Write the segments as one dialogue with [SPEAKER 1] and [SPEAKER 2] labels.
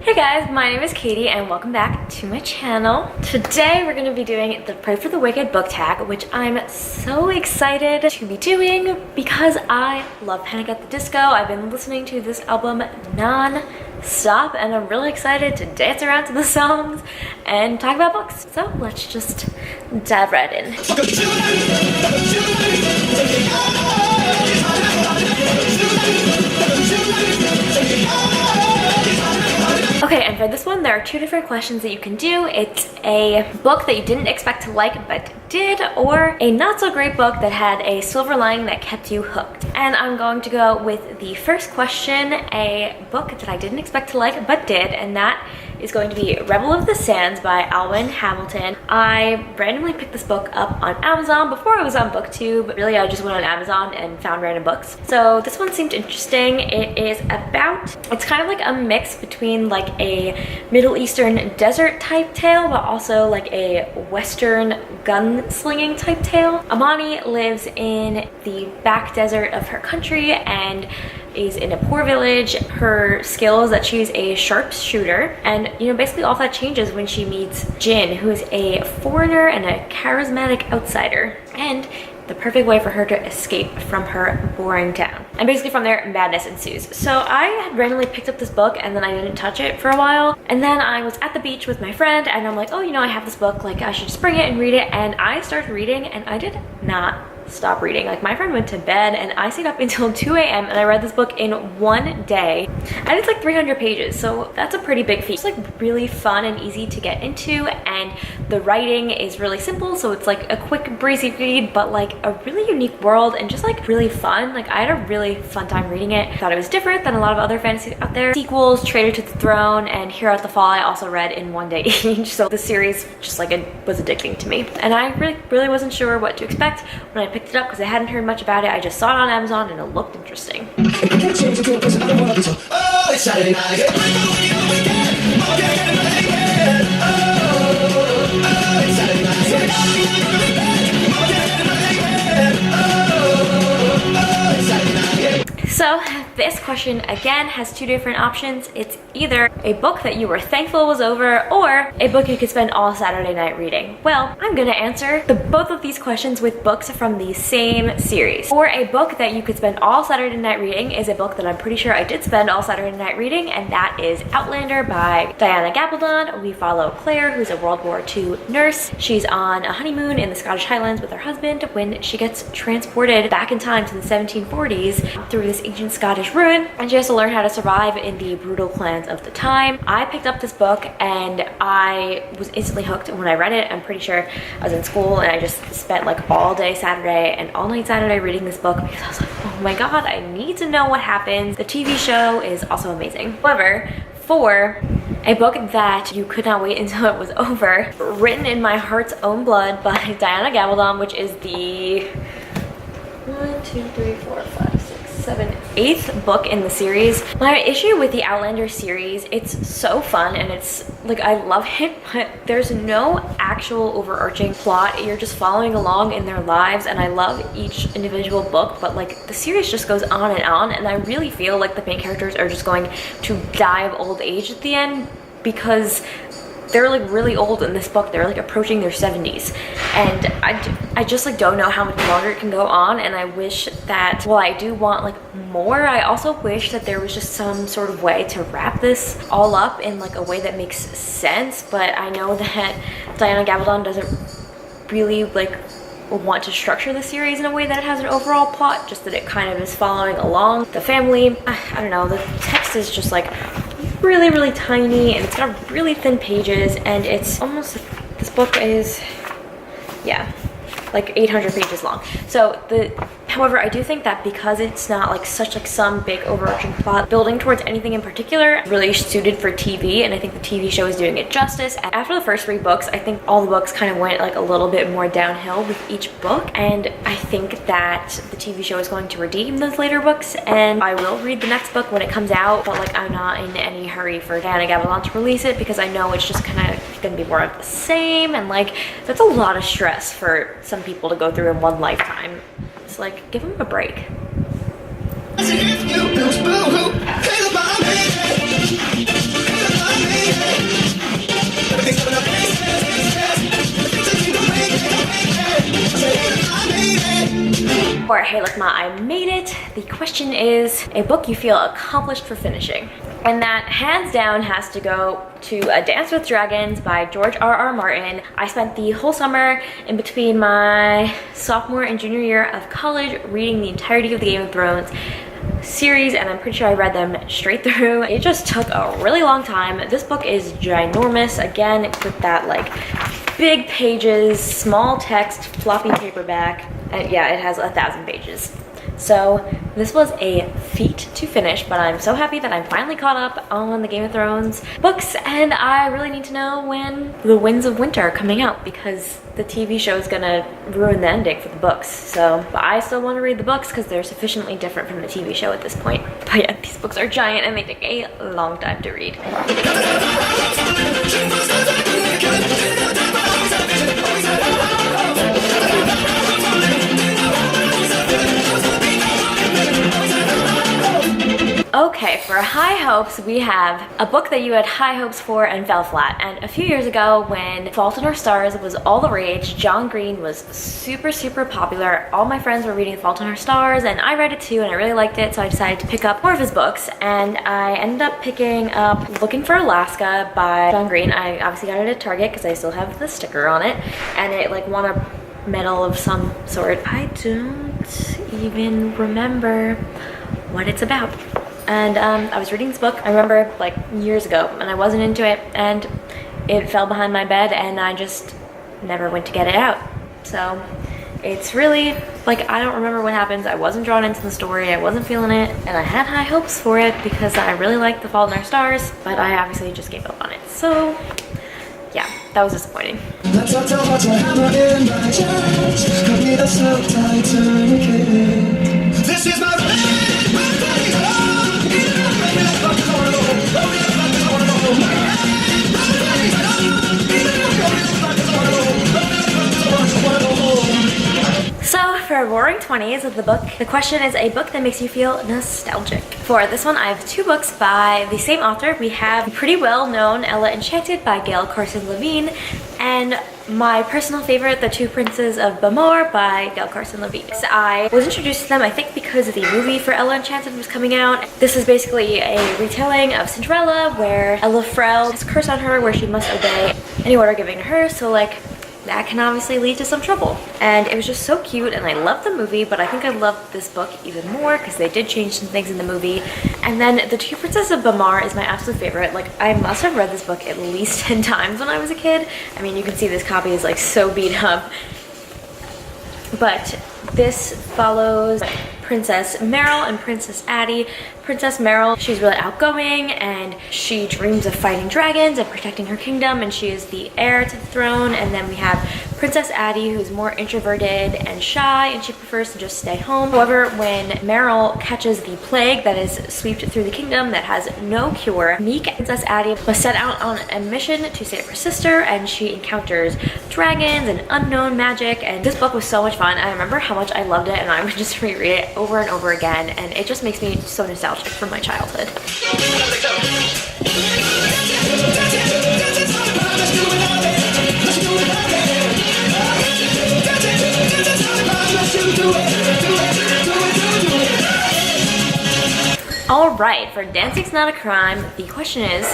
[SPEAKER 1] Hey guys, my name is Katie and welcome back to my channel. Today we're going to be doing the Pray for the Wicked book tag, which I'm so excited to be doing because I love Panic at the Disco. I've been listening to this album non-stop and I'm really excited to dance around to the songs and talk about books. So let's just dive right in. Okay, and for this one, there are two different questions that you can do. It's a book that you didn't expect to like but did, or a not so great book that had a silver lining that kept you hooked. And I'm going to go with the first question, a book that I didn't expect to like but did, and that is going to be Rebel of the Sands by Alwyn Hamilton. I randomly picked this book up on Amazon before I was on BookTube, but really I just went on Amazon and found random books. So this one seemed interesting. It's kind of like a mix between like a Middle Eastern desert type tale, but also like a Western gunslinging type tale. Amani lives in the back desert of her country and is in a poor village. Her skill is that she's a sharpshooter, and basically all that changes when she meets Jin, who is a foreigner and a charismatic outsider, and the perfect way for her to escape from her boring town. And basically from there, madness ensues. So I had randomly picked up this book and then I didn't touch it for a while. And then I was at the beach with my friend and I'm like, oh, I have this book, like I should just bring it and read it. And I started reading and I did not stop reading. Like my friend went to bed and I stayed up until 2 a.m. and I read this book in one day. And it's like 300 pages, so that's a pretty big feat. It's like really fun and easy to get into, and the writing is really simple, so it's like a quick breezy read, but like a really unique world and just like really fun. Like I had a really fun time reading it. I thought it was different than a lot of other fantasy out there. Sequels, Traitor to the Throne and Hero at the Fall I also read in one day each, so the series just like it was addicting to me. And I really wasn't sure what to expect when I picked it up because I hadn't heard much about it. I just saw it on Amazon and it looked interesting. So this question again has two different options. It's either a book that you were thankful was over or a book you could spend all Saturday night reading. Well, I'm gonna answer both of these questions with books from the same series. For a book that you could spend all Saturday night reading is a book that I'm pretty sure I did spend all Saturday night reading, and that is Outlander by Diana Gabaldon. We follow Claire, who's a World War II nurse. She's on a honeymoon in the Scottish Highlands with her husband when she gets transported back in time to the 1740s through this ancient Scottish ruin, and she has to learn how to survive in the brutal clans of the time. I picked up this book and I was instantly hooked when I read it. I'm pretty sure I was in school and I just spent like all day Saturday and all night Saturday reading this book because I was like, oh my god, I need to know what happens. The TV show is also amazing. However, for a book that you could not wait until it was over, written in my heart's own blood by Diana Gabaldon, which is the 8th book in the series. My issue with the Outlander series, it's so fun and it's like I love it, but there's no actual overarching plot. You're just following along in their lives, and I love each individual book, but like the series just goes on, and I really feel like the main characters are just going to die of old age at the end because they're like really old in this book. They're like approaching their 70s, and I just like don't know how much longer it can go on. And I wish that, while I do want like more, I also wish that there was just some sort of way to wrap this all up in like a way that makes sense. But I know that Diana Gabaldon doesn't really like want to structure the series in a way that it has an overall plot, just that it kind of is following along the family. I don't know, the text is just like really tiny, and it's got really thin pages, and it's almost, this book is, yeah, like 800 pages long. So however, I do think that because it's not like such like some big overarching plot building towards anything in particular, really suited for TV, and I think the TV show is doing it justice. And after the first 3 books, I think all the books kind of went like a little bit more downhill with each book, and I think that the TV show is going to redeem those later books, and I will read the next book when it comes out, but like I'm not in any hurry for Diana Gabaldon to release it because I know it's just kind of gonna be more of the same, and like that's a lot of stress for some people to go through in one lifetime. It's like, give them a break. hey look ma, I made it. The question is a book you feel accomplished for finishing. And that hands down has to go to A Dance with Dragons by George R.R. Martin. I spent the whole summer in between my sophomore and junior year of college reading the entirety of the Game of Thrones series, and I'm pretty sure I read them straight through. It just took a really long time. This book is ginormous, again with that like big pages, small text, floppy paperback, and yeah, it has 1,000 pages. So this was a feat to finish, but I'm so happy that I'm finally caught up on the Game of Thrones books, and I really need to know when The Winds of Winter are coming out because the TV show is gonna ruin the ending for the books. So, but I still want to read the books because they're sufficiently different from the TV show at this point. But yeah, these books are giant and they take a long time to read. Okay, for high hopes, we have a book that you had high hopes for and fell flat. And a few years ago, when Fault in Our Stars was all the rage, John Green was super, super popular. All my friends were reading Fault in Our Stars, and I read it too, and I really liked it, so I decided to pick up more of his books. And I ended up picking up Looking for Alaska by John Green. I obviously got it at Target because I still have the sticker on it, and it like won a medal of some sort. I don't even remember what it's about. And I was reading this book, I remember like years ago, and I wasn't into it, and it fell behind my bed and I just never went to get it out. So it's really like, I don't remember what happens. I wasn't drawn into the story, I wasn't feeling it, and I had high hopes for it because I really liked The Fault in Our Stars, but I obviously just gave up on it. So yeah, that was disappointing. This is my So for Roaring Twenties, the question is a book that makes you feel nostalgic. For this one, I have two books by the same author. We have the pretty well-known Ella Enchanted by Gail Carson Levine, and my personal favorite, The Two Princes of Bamor by Gail Carson Levine. So I was introduced to them, I think, because the movie for Ella Enchanted was coming out. This is basically a retelling of Cinderella, where Ella Frell has a curse on her where she must obey any order given to her, so like, that can obviously lead to some trouble. And it was just so cute, and I loved the movie, but I think I loved this book even more because they did change some things in the movie. And then The Two Princes of Bamar is my absolute favorite. Like, I must have read this book at least 10 times when I was a kid. I mean, you can see this copy is like so beat up. But this follows Princess Meryl and Princess Addie. Princess Meryl, she's really outgoing and she dreams of fighting dragons and protecting her kingdom, and she is the heir to the throne. And then we have Princess Addie, who's more introverted and shy, and she prefers to just stay home. However, when Meryl catches the plague that is swept through the kingdom that has no cure, meek Princess Addie was set out on a mission to save her sister, and she encounters dragons and unknown magic. And this book was so much fun. I remember how much I loved it, and I would just reread it over and over again, and it just makes me so nostalgic for my childhood. Alright, for Dancing's Not a Crime, the question is,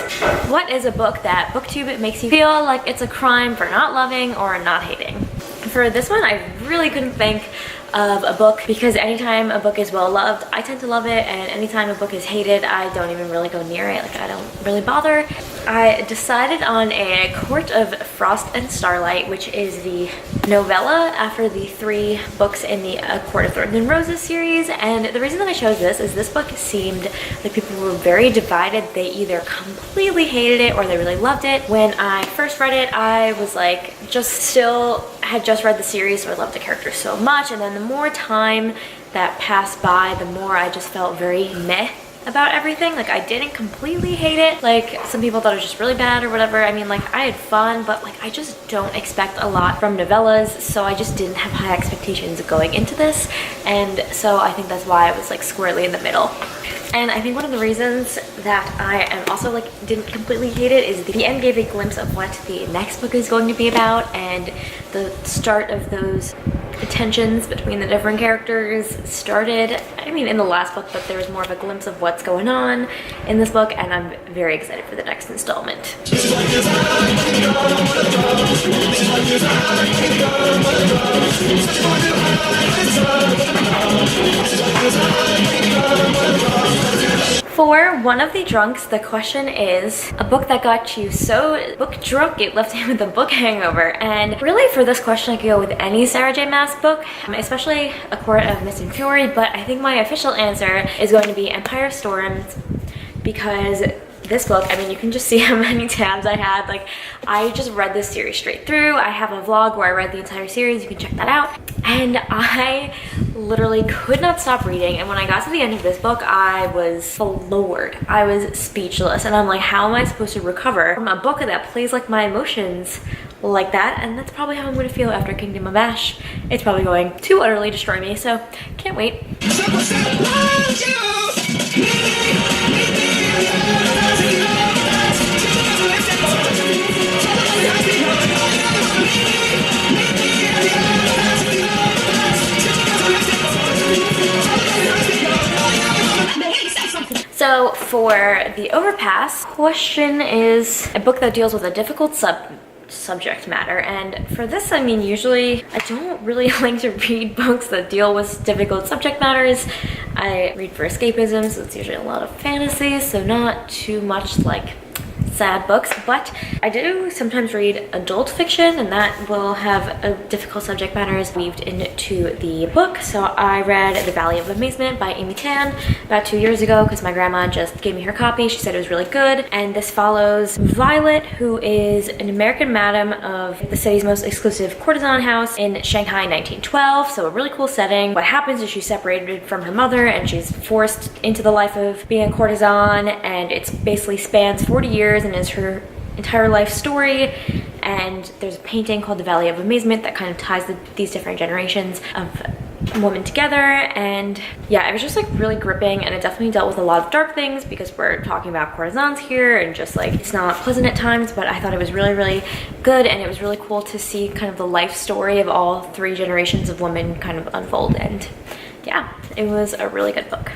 [SPEAKER 1] what is a book that BookTube makes you feel like it's a crime for not loving or not hating? For this one, I really couldn't think of a book because anytime a book is well loved, I tend to love it, and anytime a book is hated, I don't even really go near it. Like, I don't really bother. I decided on A Court of Frost and Starlight, which is the novella after the 3 books in the A Court of Thorns and Roses series. And the reason that I chose this is this book seemed like people were very divided. They either completely hated it or they really loved it. When I first read it, I was like, had just read the series, so I loved the characters so much, and then the more time that passed by, the more I just felt very meh about everything. Like, I didn't completely hate it. Like, some people thought it was just really bad or whatever. I mean, like, I had fun, but like, I just don't expect a lot from novellas, so I just didn't have high expectations going into this, and so I think that's why I was like squarely in the middle. And I think one of the reasons that I am also like didn't completely hate it is the end gave a glimpse of what the next book is going to be about, and the start of those tensions between the different characters started, I mean, in the last book, but there was more of a glimpse of what's going on in this book, and I'm very excited for the next installment. For One of the Drunks, the question is a book that got you so book drunk it left you with a book hangover. And really for this question I could go with any Sarah J Maas book, especially A Court of Mist and Fury, but I think my official answer is going to be Empire of Storms, because this book, I mean, you can just see how many tabs I had. Like, I just read this series straight through. I have a vlog where I read the entire series. You can check that out. And I literally could not stop reading. And when I got to the end of this book, I was floored. I was speechless. And I'm like, how am I supposed to recover from a book that plays like my emotions like that? And that's probably how I'm going to feel after Kingdom of Ash. It's probably going to utterly destroy me. So, can't wait. So for The Overpass, question is a book that deals with a difficult subject matter, and for this, I mean, usually I don't really like to read books that deal with difficult subject matters. I read for escapism, so it's usually a lot of fantasy, so not too much like sad books, but I do sometimes read adult fiction, and that will have a difficult subject matters weaved into the book. So I read The Valley of Amazement by Amy Tan about 2 years ago because my grandma just gave me her copy. She said it was really good, and this follows Violet, who is an American madam of the city's most exclusive courtesan house in Shanghai 1912, so a really cool setting. What happens is she's separated from her mother and she's forced into the life of being a courtesan, and it's basically spans 40 years and is her entire life story. And there's a painting called The Valley of Amazement that kind of ties these different generations of women together. And yeah, it was just like really gripping, and it definitely dealt with a lot of dark things because we're talking about courtesans here, and just like it's not pleasant at times, but I thought it was really, really good, and it was really cool to see kind of the life story of all three generations of women kind of unfold. And yeah, it was a really good book.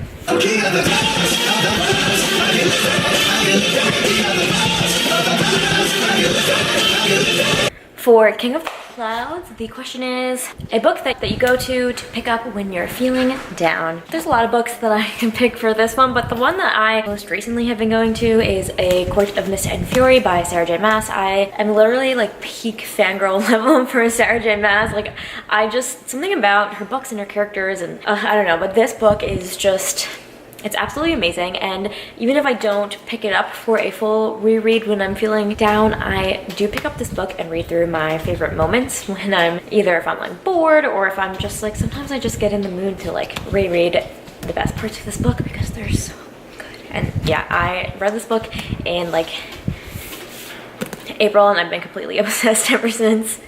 [SPEAKER 1] For King of Clouds, the question is a book that you go to pick up when you're feeling down. There's a lot of books that I can pick for this one, but the one that I most recently have been going to is A Court of Mist and Fury by Sarah J Maas. I am literally like peak fangirl level for Sarah J Maas. Like, I just, something about her books and her characters, and I don't know, but this book is just, it's absolutely amazing. And even if I don't pick it up for a full reread when I'm feeling down, I do pick up this book and read through my favorite moments when I'm either if I'm like bored, or if I'm just like, sometimes I just get in the mood to like reread the best parts of this book because they're so good. And yeah, I read this book in like April, and I've been completely obsessed ever since.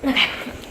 [SPEAKER 1] Okay,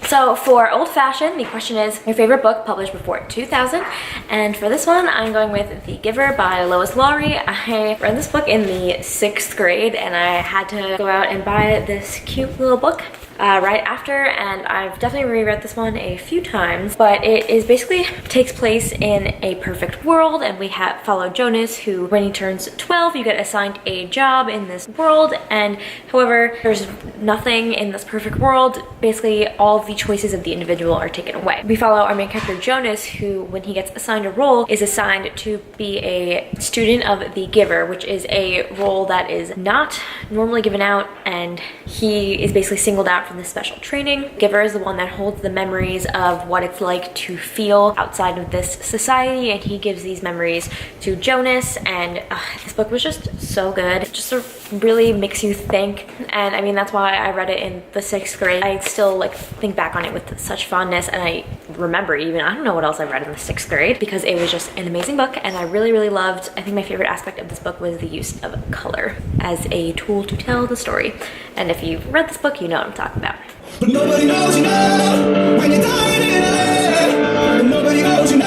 [SPEAKER 1] so for Old Fashioned, the question is your favorite book published before 2000, and for this one I'm going with The Giver by Lois Lowry. I read this book in the 6th grade, and I had to go out and buy this cute little book right after, and I've definitely reread this one a few times. But it is basically takes place in a perfect world, and we have follow Jonas, who when he turns 12 you get assigned a job in this world, and however there's nothing in this perfect world. Basically all of the choices of the individual are taken away. We follow our main character Jonas, who when he gets assigned a role is assigned to be a student of the Giver, which is a role that is not normally given out, and he is basically singled out from this special training. Giver is the one that holds the memories of what it's like to feel outside of this society, and he gives these memories to Jonas. And this book was just so good. It just really makes you think, and I mean that's why I read it in the 6th grade. I still like think back on it with such fondness, and I remember even, I don't know what else I read in the 6th grade because it was just an amazing book, and I really, really loved. I think my favorite aspect of this book was the use of color as a tool to tell the story. And if you've read this book, you know what I'm talking about. But nobody knows you know when you're dying in LA. But nobody knows you know.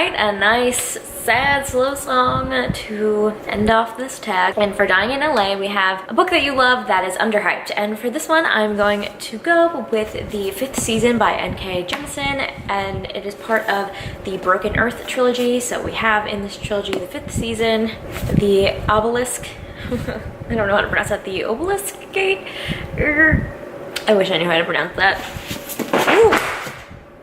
[SPEAKER 1] write a nice sad slow song to end off this tag. And for Dying in LA, we have a book that you love that is underhyped, and for this one I'm going to go with the 5th season by N.K. Jemisin, and it is part of the Broken Earth trilogy. So we have in this trilogy the 5th season, the Obelisk I don't know how to pronounce that, the Obelisk Gate. I wish I knew how to pronounce that. Ooh.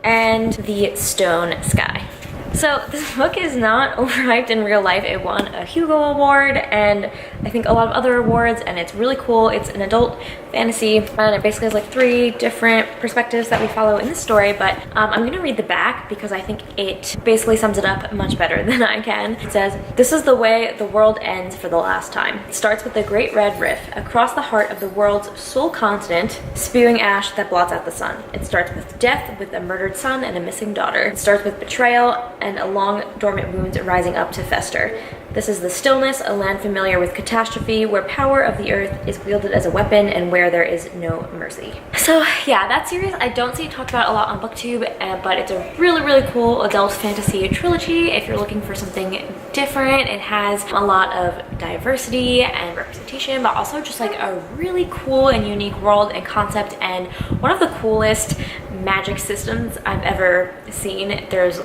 [SPEAKER 1] And the Stone Sky. So this book is not overhyped in real life. It won a Hugo Award and I think a lot of other awards, and it's really cool. It's an adult fantasy and it basically has like 3 different perspectives that we follow in the story, but I'm gonna read the back because I think it basically sums it up much better than I can. It says, "This is the way the world ends for the last time. It starts with the Great Red Rift, across the heart of the world's sole continent, spewing ash that blots out the sun. It starts with death, with a murdered son and a missing daughter. It starts with betrayal and a long dormant wound rising up to fester. This is the stillness, a land familiar with catastrophe, where power of the earth is wielded as a weapon and where there is no mercy." So yeah, that series I don't see talked about a lot on BookTube, but it's a really cool adult fantasy trilogy. If you're looking for something different, it has a lot of diversity and representation, but also just like a really cool and unique world and concept, and one of the coolest magic systems I've ever seen. There's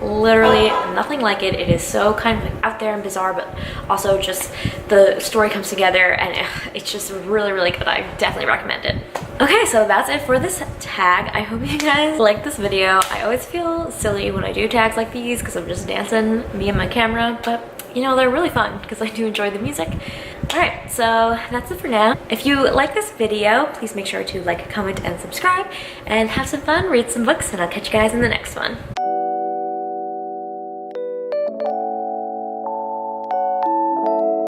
[SPEAKER 1] literally nothing like it. It is so kind of like out there and bizarre, but also just the story comes together and it's just really good. I definitely recommend it. Okay, so that's it for this tag. I hope you guys like this video. I always feel silly when I do tags like these because I'm just dancing, me and my camera, but you know, they're really fun because I do enjoy the music. Alright, so that's it for now. If you like this video, please make sure to like, comment, and subscribe, and have some fun, read some books, and I'll catch you guys in the next one.